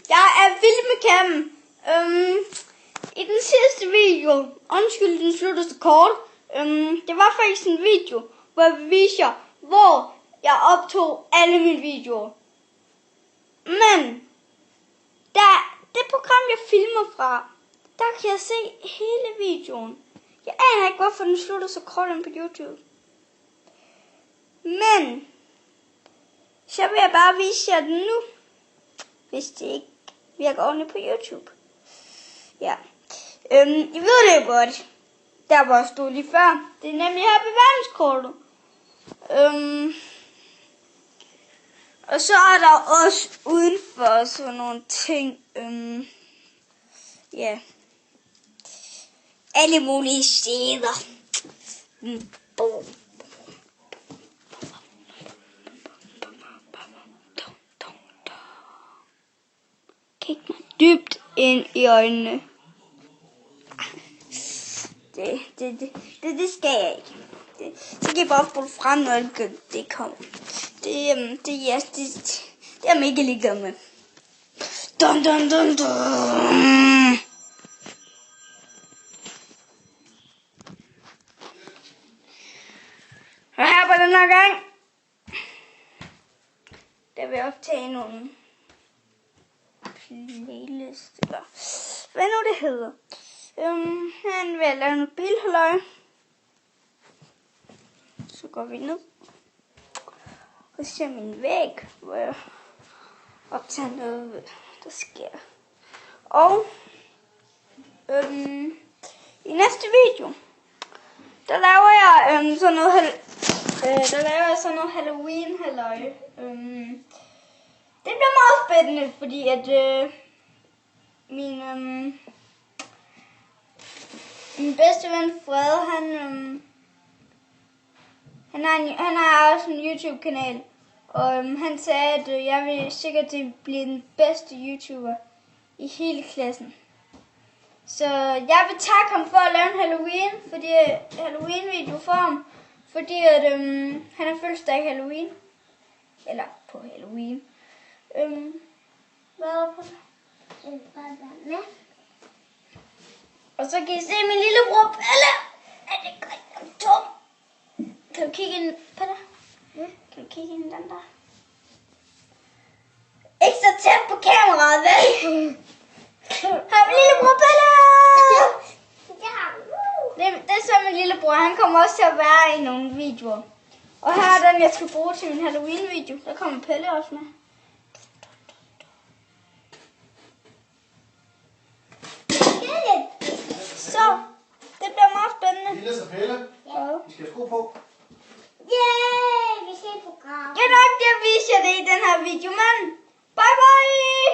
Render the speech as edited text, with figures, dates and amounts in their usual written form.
Jeg er vild med Cam. I den sidste video, undskyld den slutter så kort, det var faktisk en video, hvor jeg viser jer, hvor jeg optog alle mine videoer. Men det program jeg filmer fra, der kan jeg se hele videoen. Jeg aner ikke hvorfor den slutter så kort på YouTube. Men så vil jeg bare vise jer den nu, hvis det ikke virker ordentligt på YouTube. Ja. I ved det jo godt. Der var stod lige før. Det er nemlig her på verdenskortet. Og så er der også udenfor sådan nogle ting. Ja. Alle mulige steder. Kig mig dybt ind i øjnene. Det skal jeg ikke. Så kan jeg bare få det frem, når det kommer. Det er jeg mega ligeglad med. Dun, dun, dun, dun. Og her på den her gang, der vil jeg optage nogle playlister. Hvad nu det hedder? Han vil lave noget bilhalløj. Så går vi ned. Og ser min væg, hvor jeg optager noget, der sker. Og i næste video, der laver jeg sådan noget Halloween halløj. Det bliver meget spændende, fordi at min bedste ven Fred, han har også en YouTube-kanal, og han sagde, at jeg vil sikkert blive den bedste YouTuber i hele klassen. Så jeg vil takke ham for at lave en Halloween-video for ham, fordi at han har fødselsdag i Halloween. Eller på Halloween. Hvad er på det? Og så kan I se min lillebror Pelle. Er det godt tom? Kan du kigge ind på det? Kan du kigge ind i den der? Ikke så tæt på kameraet, vel? Hej min lillebror Pelle! Det er så min lillebror. Han kommer også til at være i nogle videoer. Og her er den, jeg skal bruge til min Halloween-video. Der kommer Pelle også med. Så, det bliver meget spændende. Lille og Pelle, vi skal have sko på. Yeah, vi ser program. Jeg nok, jeg viser det i den her video, men bye bye!